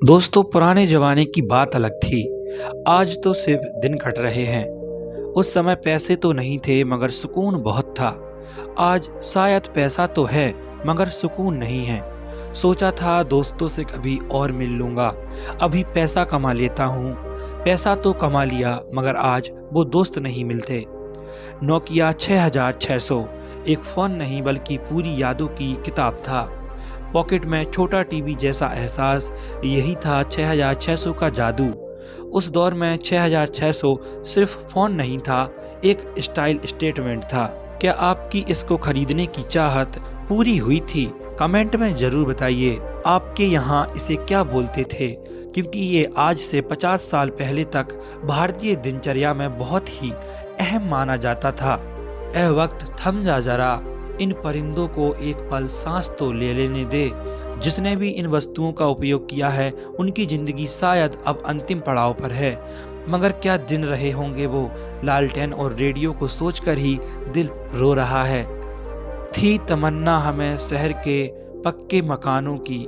दोस्तों पुराने ज़माने की बात अलग थी। आज तो सिर्फ दिन कट रहे हैं। उस समय पैसे तो नहीं थे मगर सुकून बहुत था। आज शायद पैसा तो है मगर सुकून नहीं है। सोचा था दोस्तों से कभी और मिल लूँगा। अभी पैसा कमा लेता हूँ। पैसा तो कमा लिया मगर आज वो दोस्त नहीं मिलते। नोकिया 6600 एक फ़ोन नहीं बल्कि पूरी यादों की किताब था। पॉकेट में छोटा टीवी जैसा एहसास, यही था 6600 का जादू। उस दौर में 6600 सिर्फ फ़ोन नहीं था, एक स्टाइल स्टेटमेंट था। क्या आपकी इसको खरीदने की चाहत पूरी हुई थी? कमेंट में ज़रूर बताइए आपके यहाँ इसे क्या बोलते थे, क्योंकि ये आज से 50 साल पहले तक भारतीय दिनचर्या में बहुत ही अहम माना जाता था। ए वक्त थम जा जरा, इन परिंदों को एक पल सांस तो ले लेने दे। जिसने भी इन वस्तुओं का उपयोग किया है उनकी जिंदगी शायद अब अंतिम पड़ाव पर है, मगर क्या दिन रहे होंगे वो। लालटेन और रेडियो को सोचकर ही दिल रो रहा है। थी तमन्ना हमें शहर के पक्के मकानों की,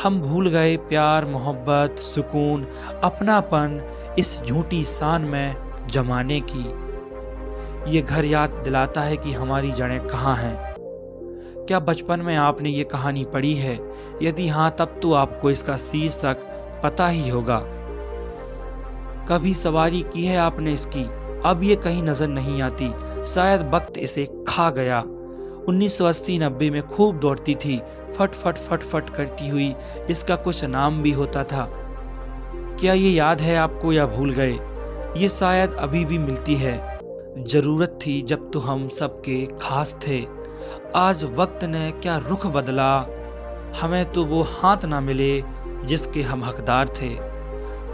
हम भूल गए प्यार मोहब्बत सुकून अपनापन इस झूठी शान में जमाने की। ये घर याद दिलाता है कि हमारी जड़ें कहाँ हैं। क्या बचपन में आपने ये कहानी पढ़ी है? यदि हाँ तब तो आपको इसका शीर्षक पता ही होगा। कभी सवारी की है आपने इसकी? अब ये कहीं नजर नहीं आती, शायद वक्त इसे खा गया। 1980-90 में खूब दौड़ती थी, फट फट फट फट करती हुई। इसका कुछ नाम भी होता था। क्या ये याद है आपको या भूल गए? ये शायद अभी भी मिलती है। जरूरत थी जब तो हम सबके खास थे। आज वक्त ने क्या रुख बदला, हमें तो वो हाथ ना मिले जिसके हम हकदार थे।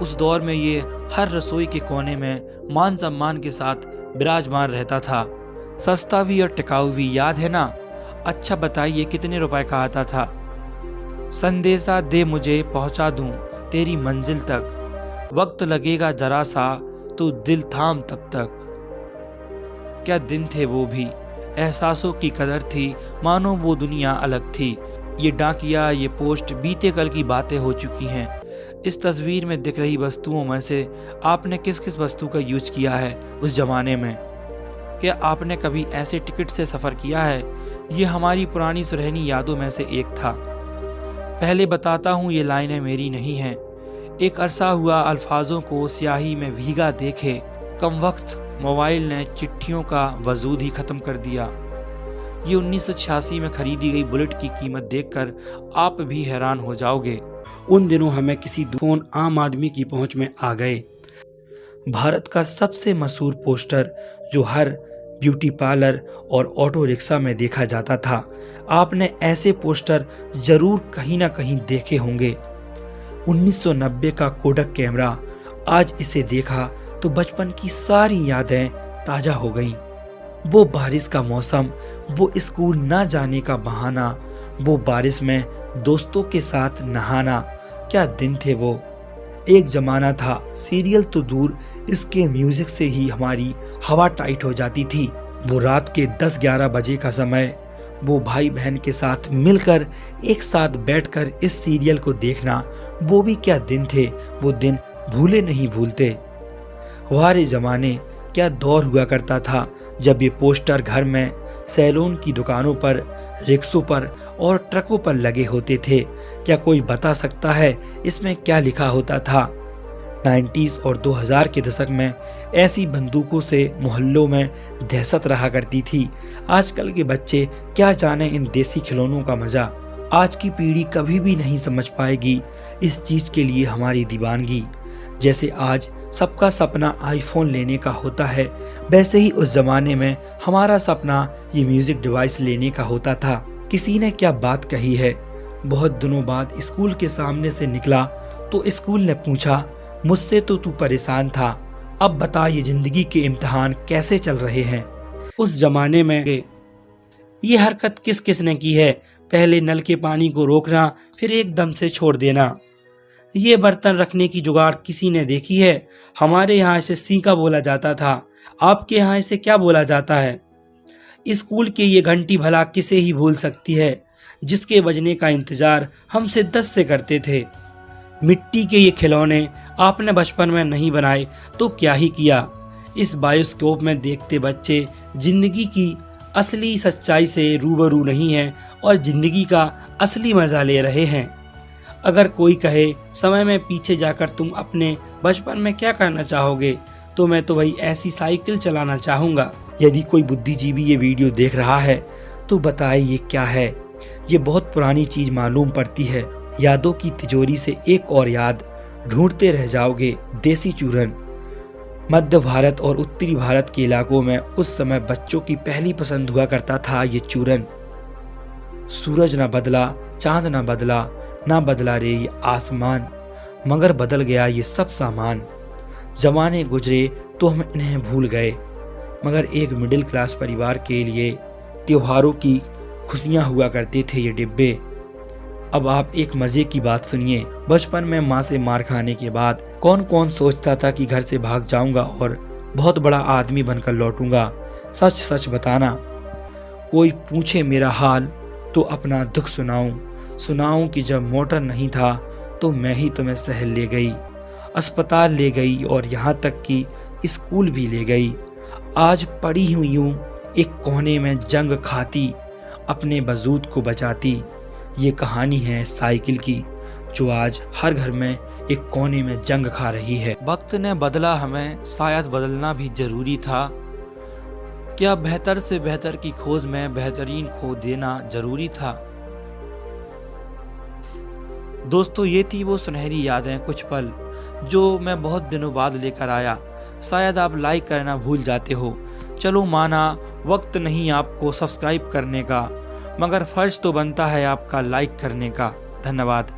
उस दौर में ये हर रसोई के कोने में मान सम्मान के साथ विराजमान रहता था। सस्ता भी और टिकाऊ भी, याद है ना? अच्छा बताइए कितने रुपए का आता था? संदेशा दे मुझे पहुंचा दूं तेरी मंजिल तक, वक्त लगेगा जरा सा तो दिल थाम तब तक। क्या दिन थे वो भी, एहसासों की कदर थी, मानो वो दुनिया अलग थी। ये डाकिया ये पोस्ट बीते कल की बातें हो चुकी हैं। इस तस्वीर में दिख रही वस्तुओं में से आपने किस किस वस्तु का यूज किया है उस जमाने में? क्या आपने कभी ऐसे टिकट से सफ़र किया है? ये हमारी पुरानी सुनहरी यादों में से एक था। पहले बताता हूँ ये लाइनें मेरी नहीं हैं। एक अरसा हुआ अल्फाजों को स्याही में भीगा देखे, कम वक्त मोबाइल ने चिट्ठियों का वजूद ही खत्म कर दिया। ये 1986 में खरीदी गई बुलेट की कीमत देखकर आप भी हैरान हो जाओगे। उन दिनों हमें किसी फोन आम आदमी की पहुंच में आ गए। भारत का सबसे मशहूर पोस्टर जो हर ब्यूटी पार्लर और ऑटो रिक्शा में देखा जाता था। आपने ऐसे पोस्टर जरूर कहीं ना कहीं देखे होंगे। 1990 का कोडक कैमरा, आज इसे देखा तो बचपन की सारी यादें ताजा हो गईं। वो बारिश का मौसम, वो स्कूल ना जाने का बहाना, वो बारिश में दोस्तों के साथ नहाना, क्या दिन थे वो। एक जमाना था, सीरियल तो दूर, इसके म्यूजिक से ही हमारी हवा टाइट हो जाती थी। वो रात के 10-11 बजे का समय, वो भाई बहन के साथ मिलकर एक साथ बैठकर इस सीरियल को देखना, वो भी क्या दिन थे। वो दिन भूले नहीं भूलते। हमारे जमाने क्या दौर हुआ करता था जब ये पोस्टर घर में, सैलून की दुकानों पर, रिक्शों पर और ट्रकों पर लगे होते थे। क्या कोई बता सकता है इसमें क्या लिखा होता था? 90s और 2000 के दशक में ऐसी बंदूकों से मोहल्लों में दहशत रहा करती थी। आजकल के बच्चे क्या जाने इन देसी खिलौनों का मजा। आज की पीढ़ी कभी भी नहीं समझ पाएगी इस चीज के लिए हमारी दीवानगी। जैसे आज सबका सपना आईफोन लेने का होता है, वैसे ही उस जमाने में हमारा सपना ये म्यूजिक डिवाइस लेने का होता था। किसी ने क्या बात कही है। बहुत दिनों बाद स्कूल के सामने से निकला तो स्कूल ने पूछा, मुझसे तो तू परेशान था, अब बता ये जिंदगी के इम्तिहान कैसे चल रहे हैं। उस जमाने में ये हरकत किस किस ने की है? पहले नल के पानी को रोकना, फिर एकदम से छोड़ देना। ये बर्तन रखने की जुगाड़ किसी ने देखी है? हमारे यहाँ इसे सीका बोला जाता था, आपके यहाँ इसे क्या बोला जाता है? स्कूल की ये घंटी भला किसे ही भूल सकती है, जिसके बजने का इंतजार हम शिद्दत से करते थे। मिट्टी के ये खिलौने आपने बचपन में नहीं बनाए तो क्या ही किया। इस बायोस्कोप में देखते बच्चे जिंदगी की असली सच्चाई से रूबरू नहीं हैं और जिंदगी का असली मजा ले रहे हैं। अगर कोई कहे समय में पीछे जाकर तुम अपने बचपन में क्या करना चाहोगे, तो मैं तो वही ऐसी साइकिल चलाना चाहूँगा। यदि कोई बुद्धिजीवी ये वीडियो देख रहा है तो बताए ये क्या है। ये बहुत पुरानी चीज मालूम पड़ती है। यादों की तिजोरी से एक और याद ढूंढते रह जाओगे, देसी चूरन। मध्य भारत और उत्तरी भारत के इलाकों में उस समय बच्चों की पहली पसंद हुआ करता था ये चूरन। सूरज ना बदला, चांद ना बदला, ना बदला रे ये आसमान, मगर बदल गया ये सब सामान। जमाने गुजरे तो हम इन्हें भूल गए, मगर एक मिडिल क्लास परिवार के लिए त्योहारों की खुशियां हुआ करते थे ये डिब्बे। अब आप एक मजे की बात सुनिए। बचपन में माँ से मार खाने के बाद कौन कौन सोचता था कि घर से भाग जाऊंगा और बहुत बड़ा आदमी बनकर लौटूंगा। सच सच बताना। कोई पूछे मेरा हाल तो अपना दुख सुनाऊं कि जब मोटर नहीं था तो मैं ही तुम्हें शहर ले गई, अस्पताल ले गई और यहाँ तक कि स्कूल भी ले गई। आज पड़ी हुई यूं एक कोने में जंग खाती, अपने वजूद को बचाती। ये कहानी है साइकिल की, जो आज हर घर में एक कोने में जंग खा रही है। वक्त ने बदला हमें, शायद बदलना भी जरूरी था। क्या बेहतर से बेहतर की खोज में बेहतरीन खो देना जरूरी था। दोस्तों, ये थी वो सुनहरी यादें, कुछ पल जो मैं बहुत दिनों बाद लेकर आया। शायद आप लाइक करना भूल जाते हो। चलो माना वक्त नहीं आपको सब्सक्राइब करने का, मगर फर्ज तो बनता है आपका लाइक करने का। धन्यवाद।